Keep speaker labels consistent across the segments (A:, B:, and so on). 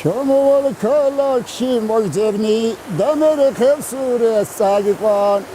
A: ჩამოვალ ქალაქში მოგძებნი და მერე ხევსურეს წაგიყვან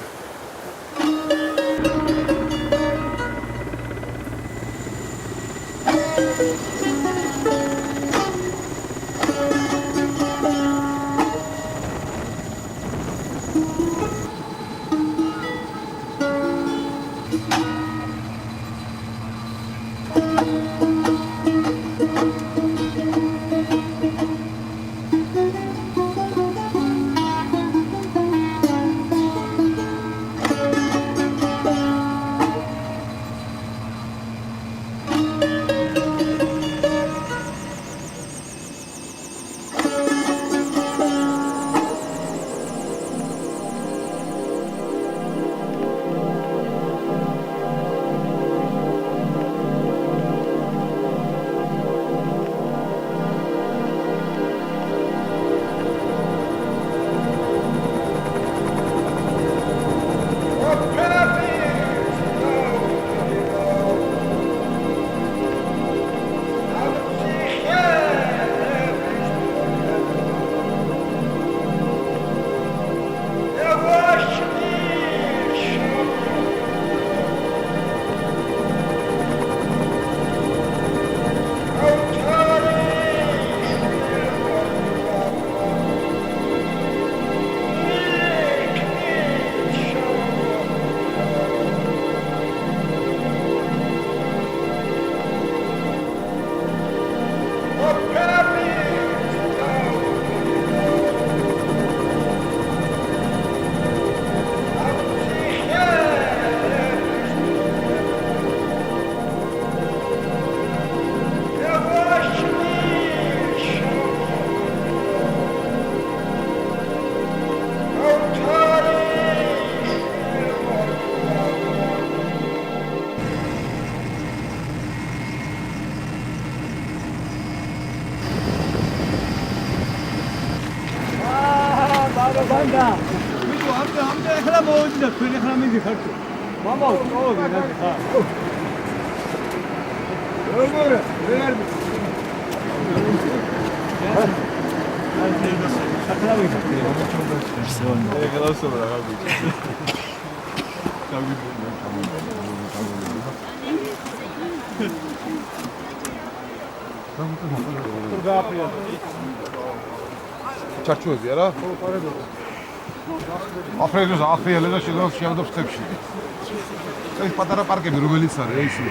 B: Banda. Video hamda khara mawjud hai khune khara mein dikhar ke. Mama ko na dikha. Ogor real. Khara mein dikhar. Ek galo sobra abi.
C: ჩარჩოები არა? ხო, პარედოზე. აფრედოს აფრიალე და შევდობს ხებში. ეს პატარა პარკები რომელიც არის ეს.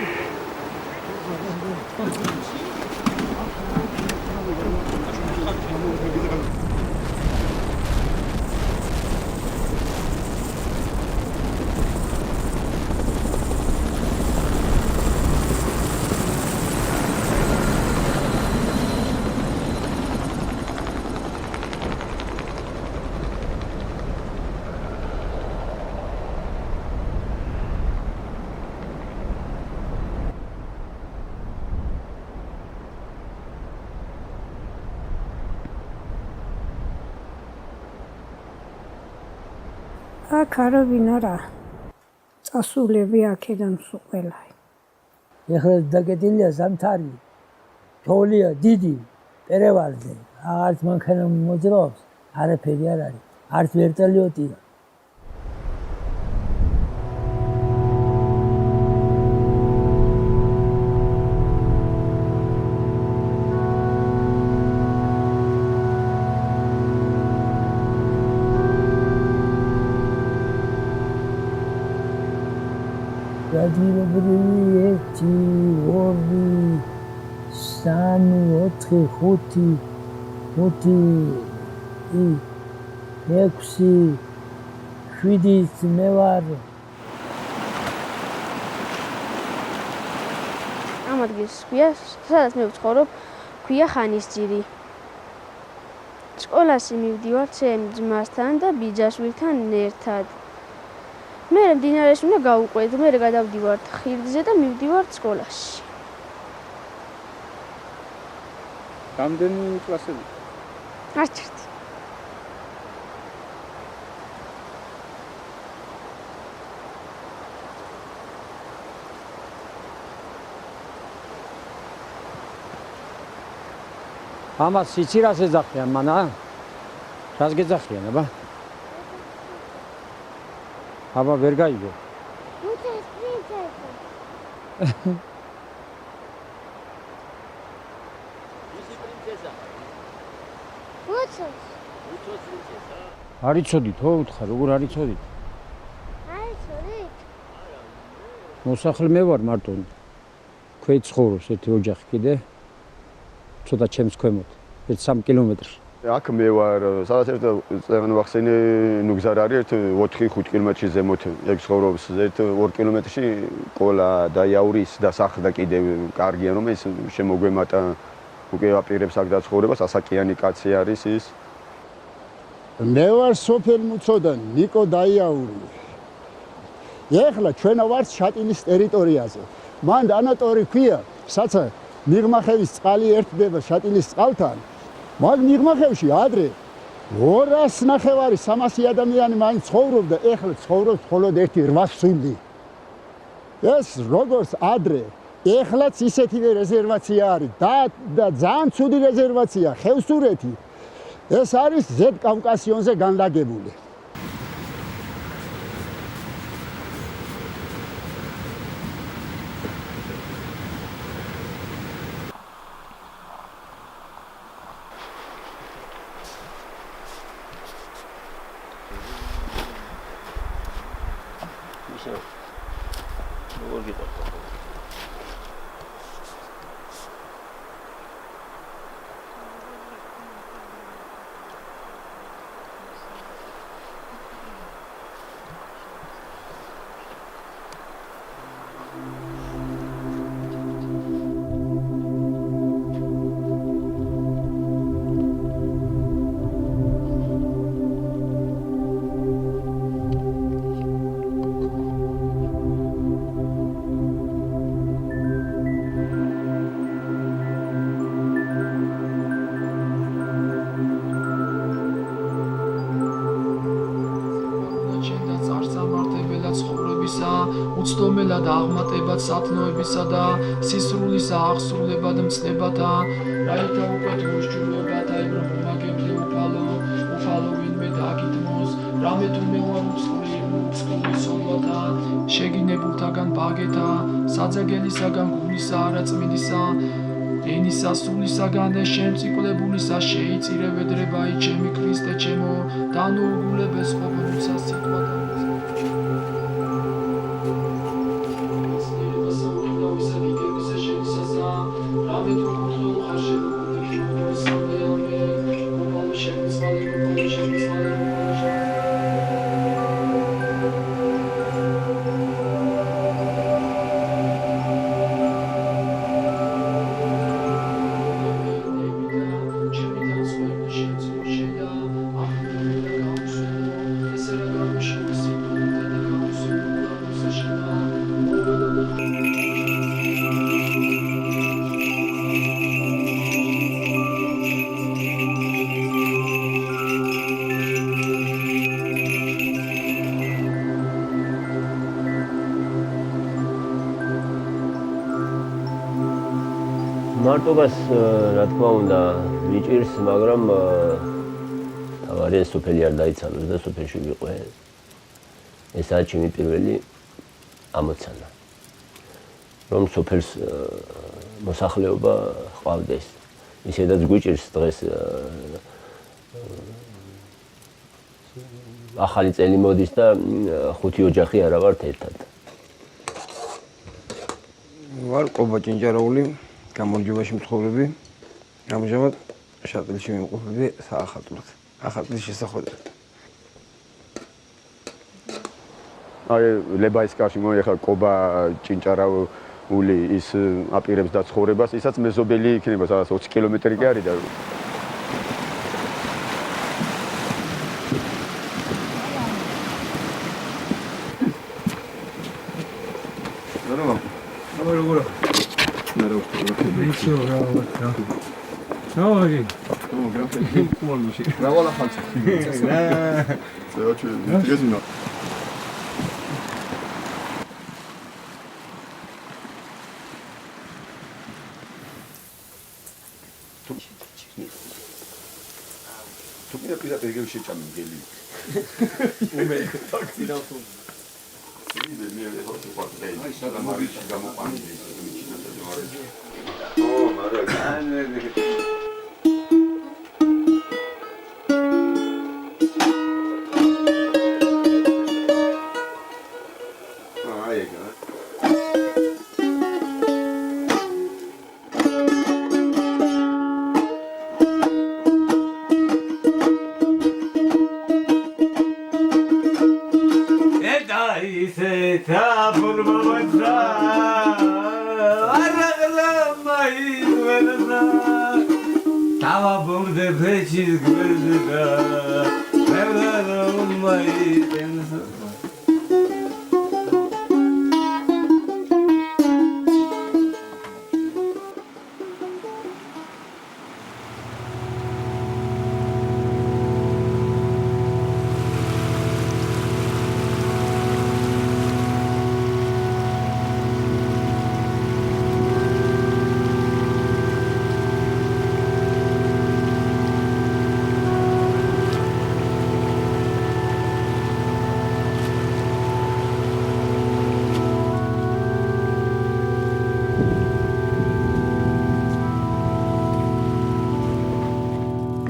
D: Akarabin ara წასულები აქედან ყველა.
E: ეხლა დაგეტილია ზამთარი. თოვლია დიდი, პერევარზე. აღარც მანქანა მოძრაობს, არაფერი არ არის. არც ვერტოლიოტია. Radiobrili 1 2 3 4 5 6 7 მე ვარ.
F: ამ ადგილს ქვია, სადაც მე ვცხოვრობ, ქვია ხანისძირი. სკოლაში მივდივარ ძმასთან და ბიძაშვილთან ერთად. მე მდინარეში უნდა გავუყვეთ, მე გადავდივარ ხირდზე და მივდივარ სკოლაში.
C: რამდენი კლასები?
F: არც ერთი.
G: ამას იცი რას ეძახიან მანა? რას გეძახიან აბა? აბა ვერ გაიგო. არ იცოდით ხო უთხრა როგორ არ იცოდით? მოსახლე მე ვარ მარტო. ქვე ცხოვრობს ერთი ოჯახი კიდე. ცოტა ჩემს ქვემოთ 3 კილომეტრში.
H: აქ მე ვარ, სადაც ერთ წეგან ვახსენე, ნუ გზარ არის ერთ 4-5 კილომეტრში ზემოთ, ეგ ცხოვრობს ერთ 2 კილომეტრში ყოლა და იაურის და სახლდა კიდე კარგია რომ ეს შემოგვემატა უკვე აპირებს აქ დაცხოვრებას, ასაკიანი კაცი არის ის.
A: მე ვარ სოფელ მუცოდან ნიკო დაიაური. ეხლა ჩვენ ვართ შატილის ტერიტორიაზე. მან ანატორი ქვია, საცა მიღმახევის წყალი ერთდება შატილის წყალთან. მაგ მიღმახევში ადრე 200-300 ადამიანი მაინც ცხოვრობდა, ეხლა ცხოვრობს მხოლოდ 1-8 სული. ეს როგორც ადრე, ეხლაც ისეთივე რეზერვაცია არის და ძალიან ცუდი რეზერვაცია, ხევსურეთი. ეს არის ზედ კავკასიონზე განლაგებული.
I: უცდომელად აღმატებად სათნოებისა და სისრულისა აღსრულებად მცნებათა რაითა უკვე თურშჯულობათა ებრ მომაგებდე უფალო ვინმე დაგითმოს რამე თუ მე ვარ უცხული სოლვათა შეგინებულთაგან ბაგეთა საძაგელისაგან გულისა არაწმინდისა ენისა სულისაგან და შემწიკლებულისა შეიწირე ვედრებაი ჩემი ქრისტე ჩემო დანოუგულებეს ყოფნისა სიტყვათა
J: მარტობას რა თქმა უნდა მიჭირს, მაგრამ თავარი სოფელი არ დაიცალოს და სოფელში ვიყვე. ესაა ჩემი პირველი ამოცანა. რომ სოფელს მოსახლეობა ჰყავდეს. ისედაც გვიჭირს დღეს ახალი წელი მოდის და 5 ოჯახი არა ვართ ერთად.
K: ვარ ყობა ჭინჭარაული. გამარჯვებაში მცხოვრები, ამჟამად შატილში ვიმყოფები საახალწლოდ. ახალწლის შესახვედრად.
H: აი ლებაის კარში მოიხა ყობა ჭინჭარაული ის აპირებს დაცხოვრებას, ისაც მეზობელი იქნება, სადაც 20 კილომეტრი კი არის და ეგრე შეჭამე მგელი.
B: უმე ტაქცინავ თუ.
H: მე ხოთი ყვაყე. აი სადაც მოგიჩი გამოყვანილი მიჩინათა ჯواره. ო, მარა განები.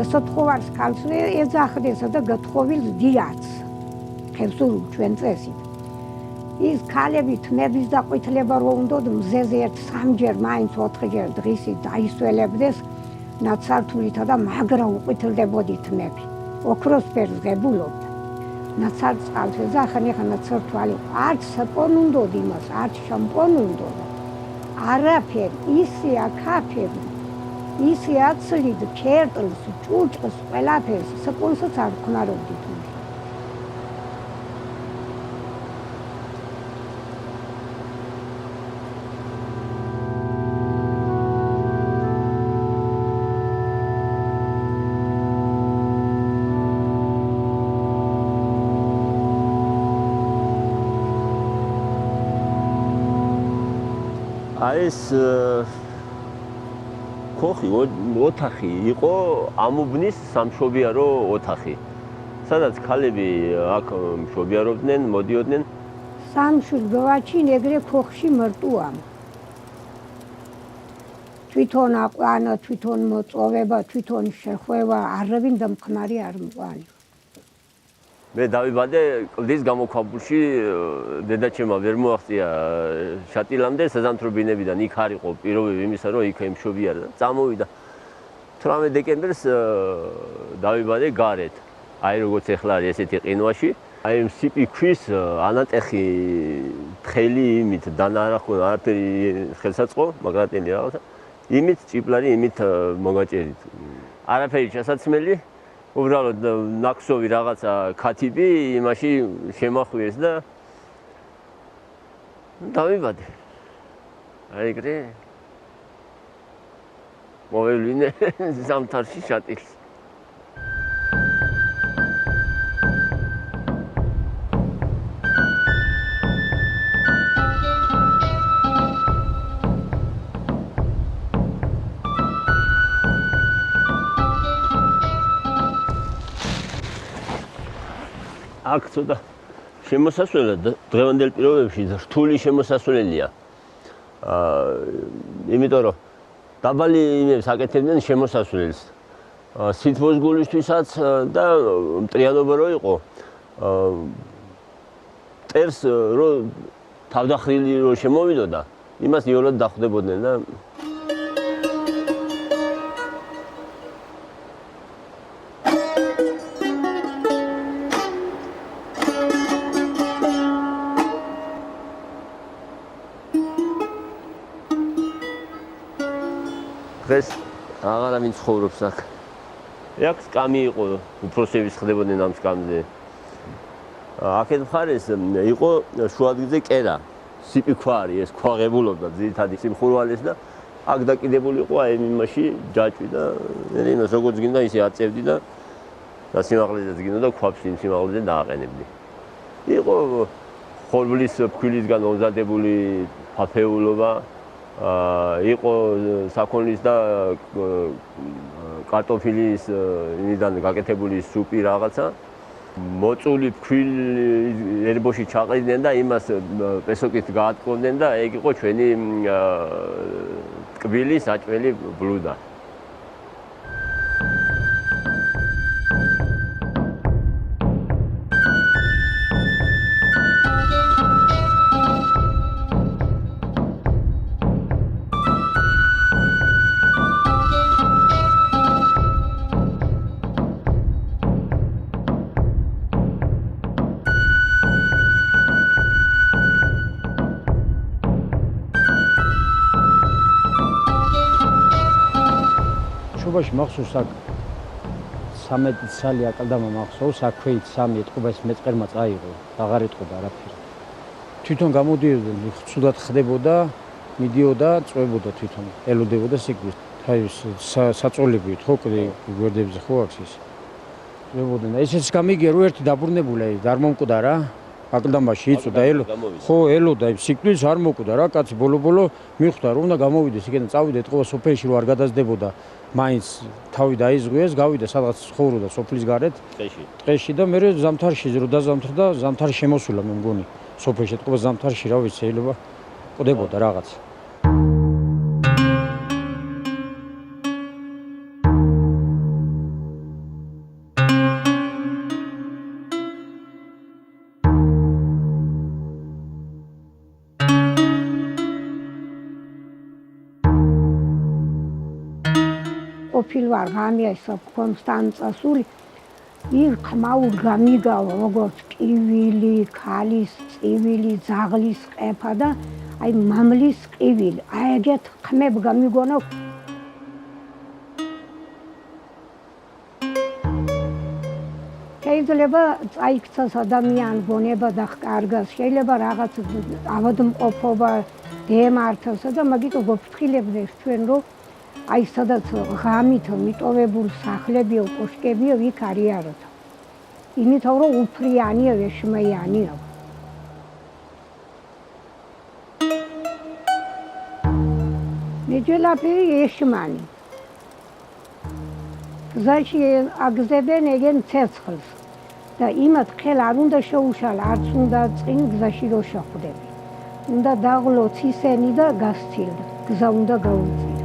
D: გასათხოვარს ქალს ეძახდესა და გათხოვილს დიაც ხევსურუ ჩვენ წესით ის ქალები თმების დაყვითლება რო უნდოდ მზეზე ერთ სამჯერ მაინც 4ჯერ დღისით დაისველებდეს ნაცართულითა და მაგრა უყვითლდებოდი თმები ოქროსფერს ღებულობდა ნაცართ წყალს ეძახან ეხა ნაცრთვალი არც საპონ უნდოდ იმას არც შამპონ უნდოდა არაფერი ისი აქაფერი ისი აცლიდ ქერტლს ჭუჭყს ყველაფერს საპონსაც არ ხმარობდით
J: ეს ხოხი ოთახი იყო ამუბნის სამშობიარო ოთახი სადაც ქალები აქ მშობიარობდნენ მოდიოდნენ
D: სამშობლოში ეგრე ხოხში მრტუამ თვითონ აყვანა თვითონ მოწოვება თვითონ შეხვევა არავინ დამხმარი არ მყარი
J: მე დავიბადე კლდის გამოქვაბულში დედაჩემმა ვერ მოაღწია შატილამდე საზამთრობინებიდან იქ არ იყო პირობები იმისა რომ იქ ემშობიარა და წამოვიდა 18 დეკემბერს დავიბადე გარეთ აი როგორც ეხლა არის ესეთი ყინვაში აი მსიპი ქვის ანატეხი თხელი იმით დანარახო არაფერი ხელსაწყო მაგრატელი რაღაცა იმით ჭიპლარი იმით მოგაჭერით არაფერი ჩასაცმელი უბრალოდ ნაქსოვი რაღაცა ქათიბი იმაში შემახვიეს და დავიბადე. აი ეგრე მოვევლინე ზამთარში შატილს. აქ ცოტა შემოსასვლელად დღევანდელ პირობებში რთული შემოსასვლელია. იმიტომ რომ დაბალი იმებს აკეთებდნენ შემოსასვლელს. სითბოს და მტრიანობა რო იყო. ტერს რო თავდახრილი რო შემოვიდოდა, იმას იოლად დახვდებოდნენ და დღეს აღარავინ ცხოვრობს აქ. აქ სკამი იყო, უფროსების ხდებოდნენ ამ სკამზე. აქეთ მხარეს იყო შუადღეზე კერა. სიპი ქვა არის, ეს ქვა ღებულობდა ძირითადი სიმხურვალეს და აქ დაკიდებული იყო აი იმაში ჯაჭვი და იმას როგორც გინდა ისე აწევდი და სიმაღლეზეც გინდა ქვაფს იმ სიმაღლეზე დააყენებდი. იყო ხორბლის ფქვილისგან მომზადებული ფაფეულობა იყო საქონლის და კარტოფილის იმიდან გაკეთებული სუპი რაღაცა. მოწული ფქვილი ერბოში ჩაყიდნენ და იმას პესოკით გაატყობდნენ და ეგ იყო ჩვენი ტკბილი საჭმელი ბლუდა.
G: შობაში მახსოვს აქ 13 წელი აკლდამა მახსოვს აქ ქვით 3 ეთყობა ეს მეწყერმა წაიღო აღარ ეთყობა არაფერი თვითონ გამოდიოდნენ ცუდად ხდებოდა მიდიოდა წვებოდა თვითონ ელოდებოდა სიკვდილს თავის საწოლებით ხო კიდე გვერდებზე ხო აქვს ის წვებოდნენ ესეც გამიგია რომ ერთი დაბრუნებულა არ მომკვდა რა აკლდამაში იწოდა ხო ელოდა სიკვდილს არ მოკვდა რა კაცი ბოლო მიხვდა რომ უნდა გამოვიდეს იქიდან წავიდა ეთყობა სოფელში რომ არ გადასდებოდა მაინც თავი დაიზღვიეს, გავიდა სადღაც ცხოვრობდა სოფლის გარეთ, ტყეში და მე ზამთარში რო დაზამთრდა, ზამთარი შემოსულა მე მგონი. სოფელში ეთყობა ზამთარში, რა ვიცი, შეიძლება ყდებოდა რაღაც.
D: ყოფილვარ ღამეასა კონსტანცასული ირ ხმაურ გამიგავა როგორც კივილი, ქალის წივილი, ძაღლის ყეფა და აი მამლის ყივილი. აი ეგეთ ხმებ გამიგონა შეიძლება წაიქცას ადამიან გონება და ხკარგას, შეიძლება რაღაც ავადმყოფობა დემართასა და მაგით გოფრთხილებდეს ჩვენ რომ აი სადაც ღამით მიტოვებული სახლებიო, კოშკებიო იქ არიაროთ. იმითო რომ უფრიანია, ეშმეიანია. მეჯელაფერი ეშმანი. გზაში აგზებენ ეგენ ცეცხლს და იმათ ხელ არ უნდა შეუშალა, არც უნდა წინ გზაში რო შეხვდები. უნდა დაღლო ცისენი და გასცილდა, გზა უნდა გაუწიო.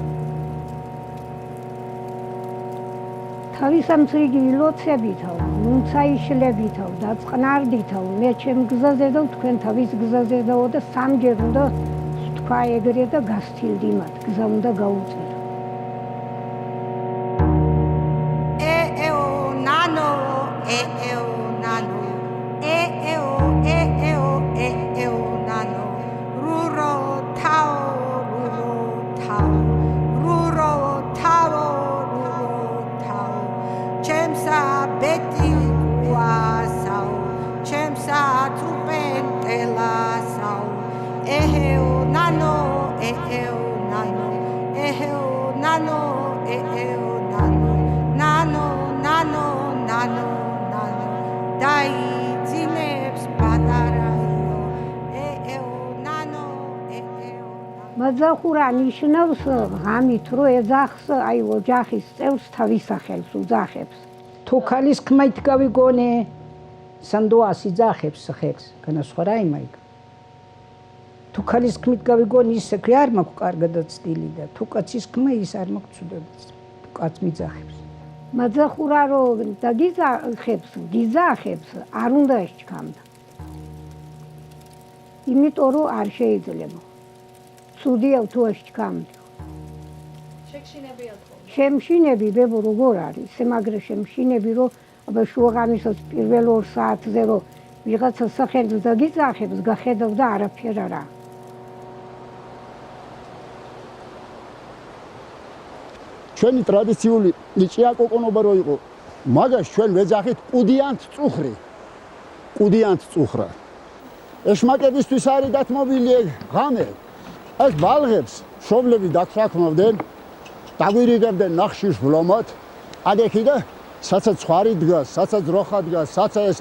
D: თავისამცირგი ლოცებითო, მუნცაიშლებითო და წყნარდითო მე ჩემ გზაზე და თქვენ თავის გზაზე და სამჯერ უნდა თქვა ეგრე და გასცილდი მათ, გზა უნდა გაუწიო. მაძახურა ნიშნავს ღამით რო ეძახს აი ოჯახის წევრს თავის სახელს უძახებს.
L: თუ ქალის ხმით გავიგონე სანდოას იძახებს ხელს განასხვავება იმაიგ. თუ ქალის ხმით გავიგონე ის საქმე არ მაქვს კარგადაც სტილი და თუ კაცის ხმა ის არ მაქვს ცუდად კაც მიძახებს.
D: მაძახურა რო გიძახებს არ უნდა ეჩქამდა. იმიტომ რომ არ შეიძლება. ცუდია თუ ეჩქამდა. შემშინები ბებო როგორ არის? სიმაგრე შემშინები რომ აბა შუაღამისას პირველ 2 საათზე რომ ვიღაცა სახელს დაგიძახებს, გახედავ და არაფერ არა.
A: ჩვენი ტრადიციული ჭიაკოკონობა რო იყო, მაგას ჩვენ ვეძახით ყუდიანთ წუხრი. ყუდიანთ წუხრა. ეშმაკებისთვის არის დათმობილი ღამე. ეს ბალღებს შობლები დაქრაქმავდნენ, დაგვირიგებდნენ ნახშირს ვლომოთ, ადექი და საცა ცხარი დგას, საცა ძროხა დგას, საცა ეს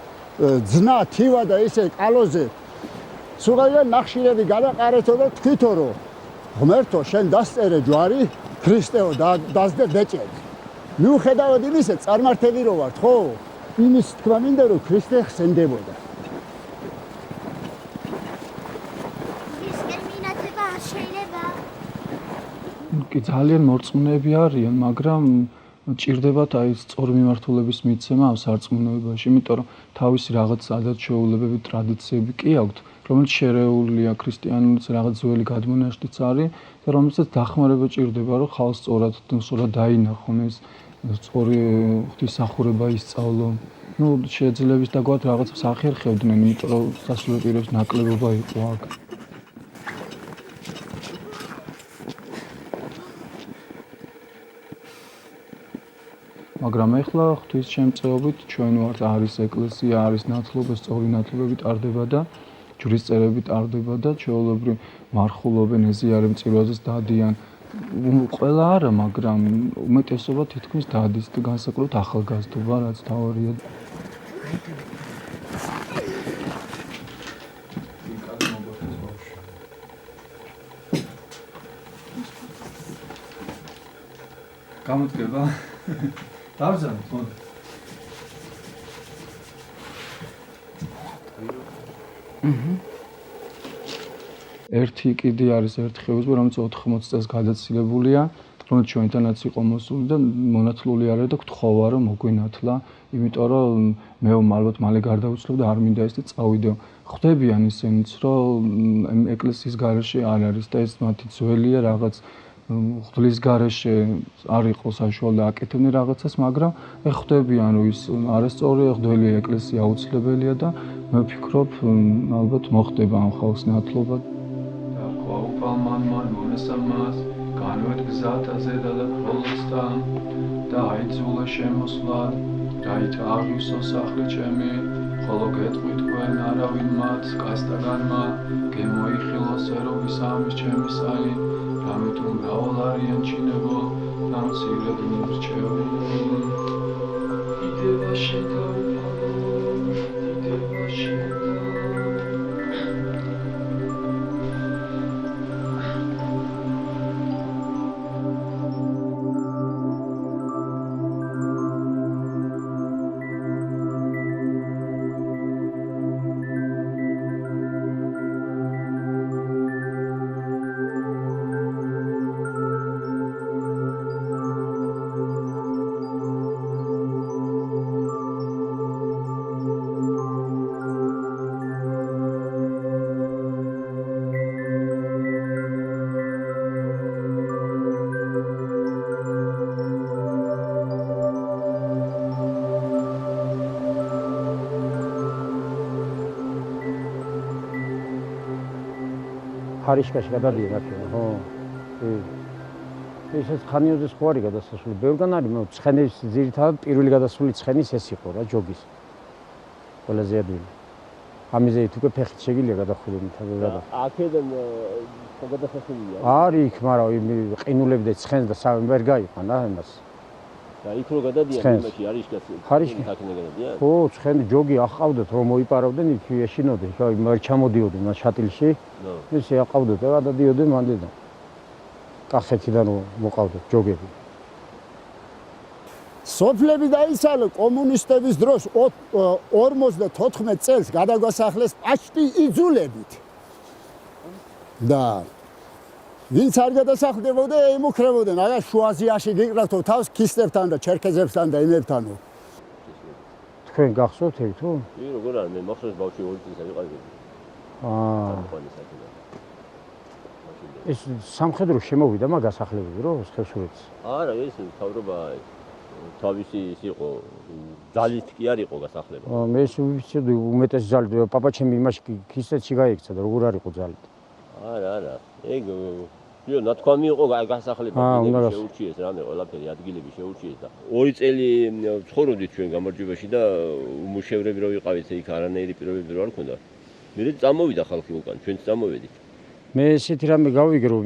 A: ძნა თივა და ესე კალოზე. სულაია ნახშირები გადაყარეთო და თქვითო რომ ღმერთო შენ დასწერე ჯვარი ქრისტეო დასდე ბეჭედ. მიუხედავად იმისა, წარმართები რო ვართ, ხო? იმის თქმა მინდა, რომ ქრისტე ხსენდებოდა.
I: კი ძალიან მორწმუნეები არიან, მაგრამ ჭირდებათ აი სწორი მიმართულების მიცემა ამ სარწმუნოებაში, იმიტომ რომ თავისი რაღაც ადათ-შეულებები, ტრადიციები კი აქვთ, რომელიც შერეულია ქრისტიანულიც რაღაც ძველი გადმონაშთიც არის და რომელსაც დახმარება ჭირდება, რომ ხალხს სწორად დაინახონ ეს სწორი ღვთისმსახურება ისწავლონ. Ну, შეიძლება ისდაგვათ რაღაც სახერხებდნენ, იმიტომ რომ სასულიერო პირებს ნაკლებობა იყო აქ. მაგრამ ეხლა ღვთისშემწეობით ჩვენ ვართ არის ეკლესია, არის ნათლობა, სწორი ნათლობები ტარდება და ჯვრის წერები ტარდება და ჩვეულებრივ მარხულობენ, ეზიარენ მწირვაზეს დადიან. ყველა არა, მაგრამ უმეტესობა თითქმის დადის და განსაკუთრებით ახალგაზრდობა, რაც თავარია. გამოდგება? დავზამთ, მოდი. ერთი კიდე არის ერთი ხევსბი, რომელიც 80 წელს გადაცილებულია, რომელიც ჩვენთანაც იყო მოსული და მონათლული არა და გთხოვა რომ მოგვინათლა, იმიტომ რომ მე ალბათ მალე გარდაუცვლებ და არ მინდა ეს და წავიდე. ხვდებიან ისინიც, რომ ეკლესიის გარეშე არ არის და ეს მათი ძველია რაღაც ღვთლის გარეშე არ იყო საშუალო და აკეთებდნენ რაღაცას, მაგრამ ხვდებიან რომ ის არასწორია, ღვთელი ეკლესია აუცილებელია და მე ვფიქრობ ალბათ მოხდება ამ ხალხს ნათლობა. მან მონესამას განვეთ გზათა ზედა და ხოლოსთან და აიძულა შემოსვლა რაით აღივსო სახლი ჩემი ხოლო გეტყვით თქვენ არავინ მათ კასტაგანმა გემოიხილოს ერობის ამის ჩემისანი რამე თუ მრავალ არიან ჩინებო და მცირედ მირჩევ იდევა შედაუფალო იდევა შედაუფალო
G: ხარიშკაში გადადიან აქ, ხო. ესეც ხანიოზის ხო არის გადასასვლელი. ბევრგან არის, მაგრამ ცხენის ძირითადად პირველი გადასვლელი ცხენის ეს იყო რა, ჯოგის. ყველაზე ადვილი. ამიზეით უკვე ფეხით შეგიძლია გადახვიდე თაგვედა.
J: აქედან გადასასვლელია.
G: არის იქ, მაგრამ ყინულები და ცხენს და ვერ გაიყვან რა იმას.
J: და იქ რო გადადიან იმაში ხარიშკაში თაქნე გადადიან.
G: ხო, ცხენი ჯოგი აყავდათ რომ მოიპარავდნენ იქ ეშინოდნენ, მე ჩამოდიოდნენ მას შატილში. ისე აყავდათ და გადადიოდნენ მანდიდან. კახეთიდან მოყავდათ ჯოგები.
A: სოფლები დაიცალო კომუნისტების დროს 54 წელს გადაგვასახლეს პაშტი იძულებით. და ვინც არ გადასახლდებოდა, ემუქრებოდნენ, არა შუა აზიაში გიყრათო თავს ქისტებთან და ჩერქეზებთან და იმებთანო.
G: თქვენ გახსოვთ ერთ თუ?
J: კი, როგორ არის, მე მახსოვს ბავშვი 2 წელს ვიყავი.
G: ეს სამხედრო შემოვიდა მაგას ახლებები რო ხევსურეთს.
J: არა, ეს თავრობა თავისი ის იყო ძალით კი არ იყო გასახლება.
G: მე ვიცოდი უმეტეს ძალით პაპაჩემი იმაში ქისტეთში გაიქცა და როგორ არ იყო ძალით.
J: არა, ეგ ნათქვამი იყო გასახლება, შეურჩიეს რამე ყველაფერი ადგილები შეურჩიეს და 2 წელი ცხოვრობდით ჩვენ გამარჯვებაში და უმუშევრები რო ვიყავით იქ არანაირი პირობები რო არ ქონდა. მე წამოვიდა ხალხი უკან, ჩვენც წამოვედით.
G: მე ესეთი რამე გავიგე რომ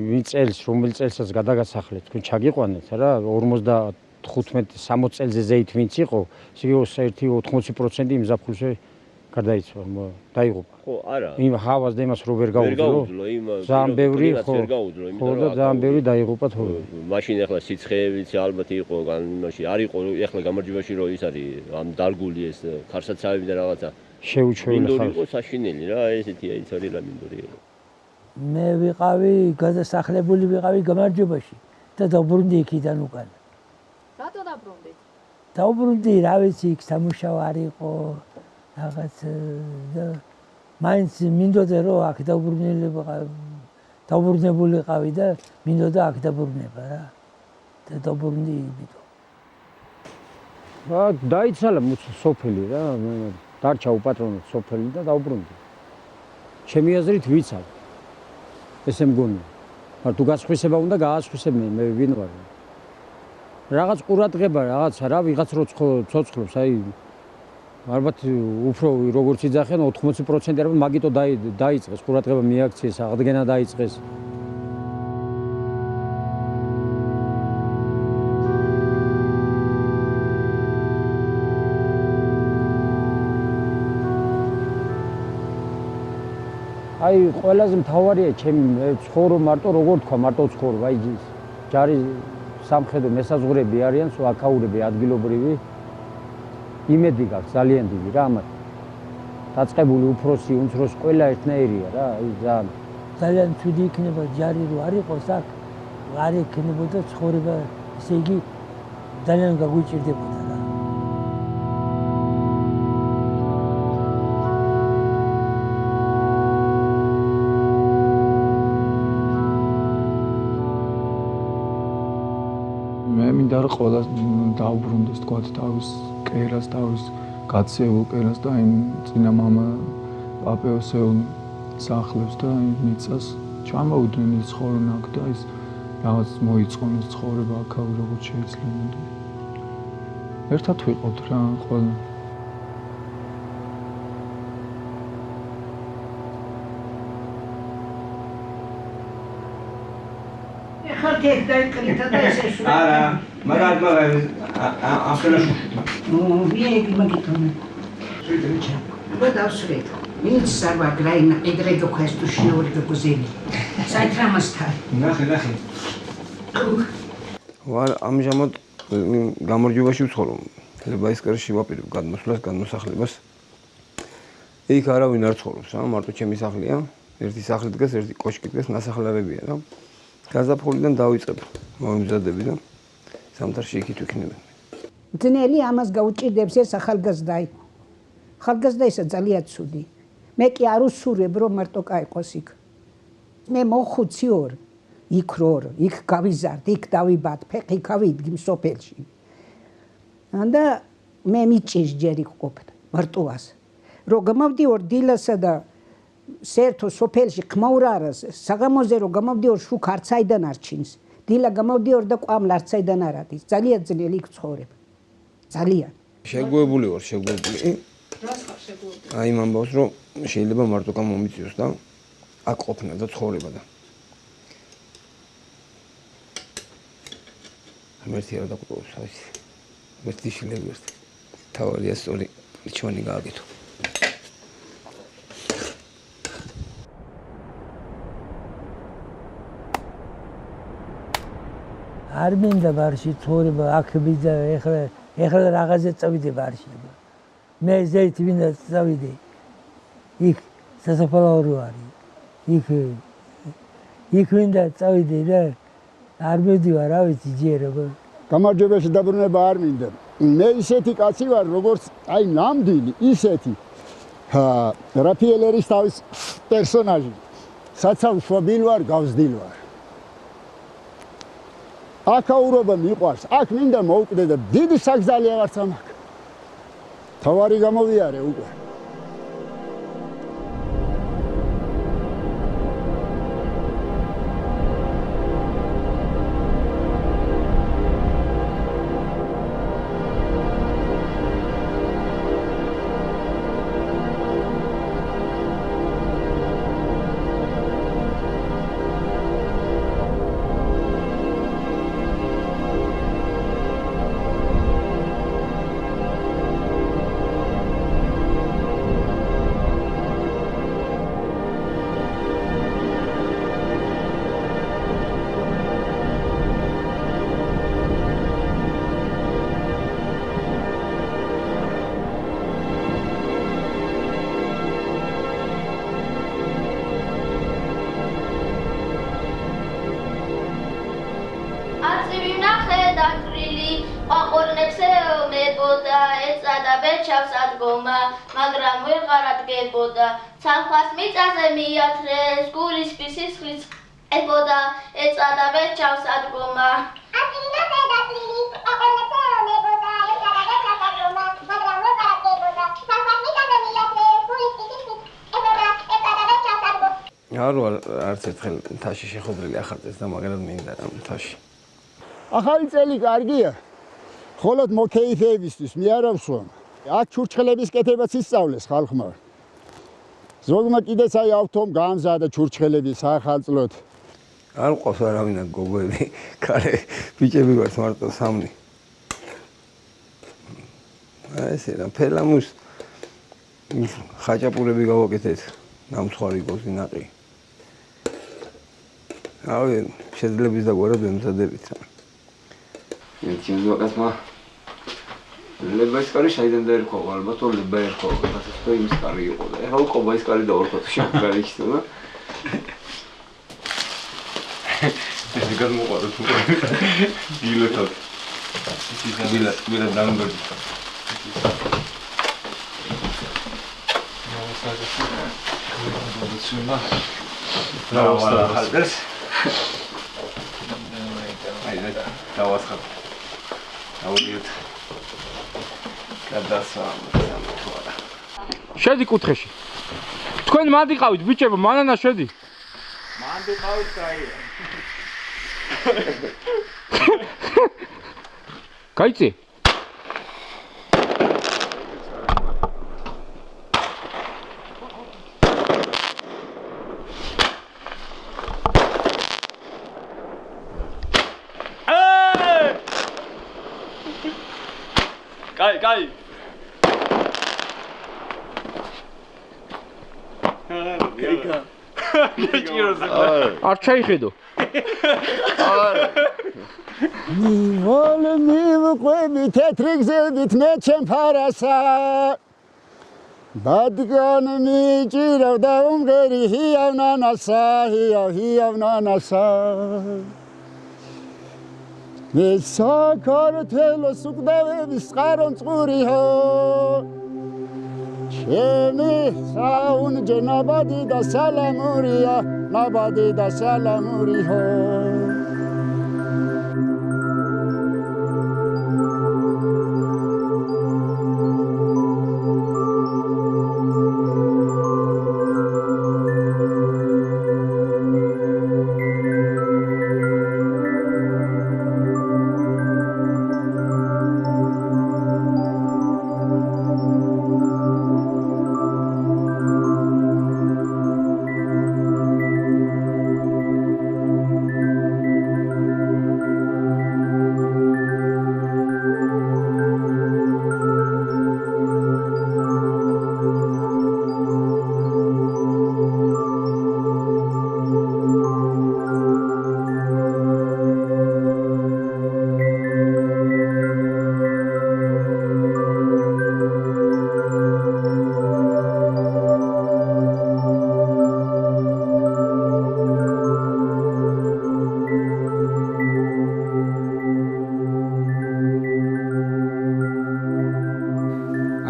G: რომელ წელსაც გადაგასახლეთ, თქვენ ჩაგიყვანეთ რა 55-60 წელზე ზეით ვინც იყო, ისე 80% იმ ზაფხულზე გარდაიცვალა, დაიღუპა.
J: ხო, არა.
G: იმ ჰავას და იმას რო ვერ გაუძლო. ძალიან ბევრი ხო. ხო და ძალიან ბევრი დაიღუპა თორე.
J: მაშინ ახლა სიცხეებიც ალბათ იყო, განმაში არ იყო, ახლა გამარჯვებაში რო ის არის ამ დარგული ეს ქარსაცავები და რაღაცა.
G: შეუჩვეული
J: ხალხი. იყო საშინელი რა, ესეთი აიცარი რა მინდორი იყო.
E: მე ვიყავი გადასახლებული ვიყავი გამარჯვებაში და დაუბრუნდი იქიდან უკან.
M: რატო დაბრუნდით?
E: დაუბრუნდი, რა ვიცი, იქ სამუშაო არ იყო, რაღაც და მაინც მინდოდა რომ აქ დაუბრუნებული ვიყავი და მინდოდა აქ დაბრუნება რა. და დაუბრუნდი იმიტომ.
G: დაიცალა სოფელი რა, დარჩა უპატრონო სოფელი და დაუბრუნდი. ჩემი აზრით ვიცავ. ესე მგონია. მაგრამ თუ გასხვისება უნდა გაასხვისებდნენ, მე ვინ ვარ? რაღაც ყურადღება, რაღაცა რა, ვიღაც რო ცოცხლობს, აი ალბათ უფრო როგორც იძახენ 80% არა, მაგიტო დაიწყეს ყურადღება მიაქციეს, აღდგენა დაიწყეს. აი ყველაზე მთავარია ჩემი ცხოვრო მარტო როგორ თქვა მარტო ცხოვრობ აი ჯარი სამხედრო მესაზღვრები არიან სულ აქაურები ადგილობრივი იმედი გაქვს ძალიან დიდი რა ამათ დაწყებული უფროსი უმცროსი ყველა ერთნაირია რა აი
E: ძალიან თვიდი იქნება ჯარი რო არ იყოს აქ არ იქნებოდა ცხოვრება ესე იგი ძალიან გაგვიჭირდებოდა რა
I: მინდა რომ ყველა დაუბრუნდეს თქვა თავის კერას თავის გაცეულ კერას და იმ წინა მამა პაპეოსეულ სახლებს და იმ მიწას ჩამოუდნენ ის ცხოვრონ აქ და ის რაღაც მოიწყონ ის ცხოვრება აქ როგორც შეიძლება ერთად ვიყოთ რა ყველა
K: არა, მაგათ ახლა
L: ვიეგი მაგითონე. გადავსვეთ. მინც სარვა გრაინა ედრეგო ქესტუ შიორი გოგზენი. საიტრამასთან.
K: ნახე. ვარ ამჟამად გამარჯვებაში ვცხოვრობ. ლებაისკერში ვაპირებ გადმოსვლას, გადმოსახლებას. იქ არავინ არ ცხოვრობს, რა, მარტო ჩემი სახლია. ერთი სახლი დგას, ერთი კოშკი დგას, ნასახლარებია რა. გაზაფხულიდან დავიწყებ მომზადები და ზამთარში იქით ვიქნებენ.
L: ძნელი ამას გაუჭირდებს ეს ახალგაზრდაი. ახალგაზრდაისა ძალიან ცუდი. მე კი არ უსურვებ რომ მარტო გაიყოს იქ. მე მოხუცი ორ, იქ რორ, იქ გავიზარდ, იქ დავიბად, ფეხი გავიდგი სოფელში. და მე მიჭის ჯერ იქ ყოფდა მარტოას. რო გამავდიორ დილასა და სერთო სოფელში ხმაურარას საგამოზე რომ გამავდიორ შუქ არც აიდან არჩინს დილა გამავდიორ და ყვამ არც აიდან არ არის ძალიან ძნელი იქ ცხოვრებ ძალიან
K: შეგუებული ვარ შეგუებული აი ამ ამბავს რომ შეიძლება მარტო გამომიწიოს და აქ ყოფნა და ცხოვრება და ამერთი არ დაგვყობს აი ერთი შეიძლება ერთი თავარია სწორი ჩვენი გააკეთო
E: არ მინდა ბარში ცხოვრება აქ ვიდა ეხლა რაღაცა წავიდე ბარში მე ზეით მინდა წავიდე იქ სასაფლაორო არის იქ მინდა წავიდე და არ მივდივარ რა ვიცი ჯერობა
A: გამარჯვებაში დაბრუნება არ მინდა მე ისეთი კაცი ვარ როგორც აი ნამდვილი ისეთი რაფიელერის თავის პერსონაჟი საცავშობილ ვარ გავზრდილ ვარ აქაურობა მიყვარს, აქ მინდა მოვკვდე და დიდი საგზალი აღარც ამაკ. თავარი გამოვიარე უკვე.
N: დებოდა ეწადა ბეჭავს ადგომა მაგრამ ვეღარ ადგებოდა ცალხას მიწაზე მიათრეს გულისკის სისხლიც ებოდა ეწადა ბეჭავს ადგომა
K: არო არც ერთხელ თაში შეხვედრილი ახარდეს და მაგალითად მინდა რა თაში
A: ახალი წელი კარგია ხოლოდ მოკეიფეებისთვის მე არ ვსვამ აქ ჩურჩხელების კეთებაც ისწავლეს ხალხმა ზოგმა კიდეც აი ავთომ გაამზადა ჩურჩხელები საახალწლოდ
K: არ ყავს არავინ აქ გოგოები კარე ბიჭები ვართ მარტო სამნი აი ესე რა ფელამუს ხაჭაპურები გავაკეთეთ ნამცხვარი გოზი ნაყი რავი შეძლებს და გვარად ვემზადებით რა Чем зуакасма ლებაისკარი საიდან დაერქვა ალბათ ო ლებაერქვა გასასწრო იმის კარი იყო და ეხლა უკვე ბაისკარი დაორქოთ შეგარიჩნდა ეს გადმოყარა თუ დილეთად დილეთ დამბერდი
O: შედი კუთხეში. თქვენ მანდ იყავით ბიჭებო, მანანა შედი.
B: მანდ იყავით კაია.
O: გაიწი?
B: კაი.
O: არ ჩაიხედო.
A: მივოლ მივყვები თეთრი გზებით მე ჩემ ფარასა ბადგან მიჭირავდა უმღერი ჰიავ ნანასა ჰიავ ნანასა მე საქართველოს უკდავების წყარო წყურიო ჩემი საუნჯე ნაბადი და სალამურია ნაბადი და სალამურიო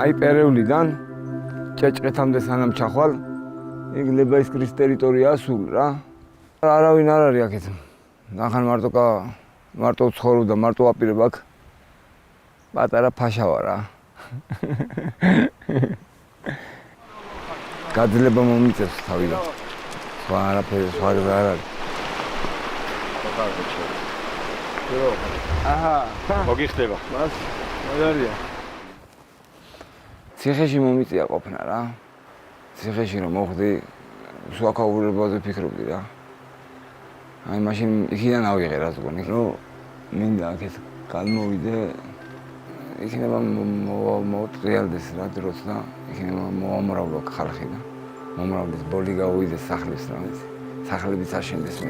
K: აი პერევლიდან ჭეჭყეთამდე სანამ ჩახვალ იქ ლებაისკრის ტერიტორიაა სულ რა არავინ არ არის აქეთ ნახან მარტო ცხოვრობდა მარტო აპირებ აქ პატარა ფაშა ვარ რა გაძლება მომიწევს თავიდან სხვა არაფერი სხვა არ არის აჰა მოგიხდება მას მაგარია ციხეში მომიწია ყოფნა რა. ციხეში რომ მოხდი, სვაკაურებაზე ფიქრობდი რა. აი მაშინ იქიდან ავიღე რა ზგონი, რომ მინდა აქეთ გადმოვიდე. იქნება მოტრიალდეს რა დროს და იქნება მოამრავლა ხალხი და მომრავლის ბოლი გაუვიდეს სახლებს რა. სახლებიც აშენდეს მე.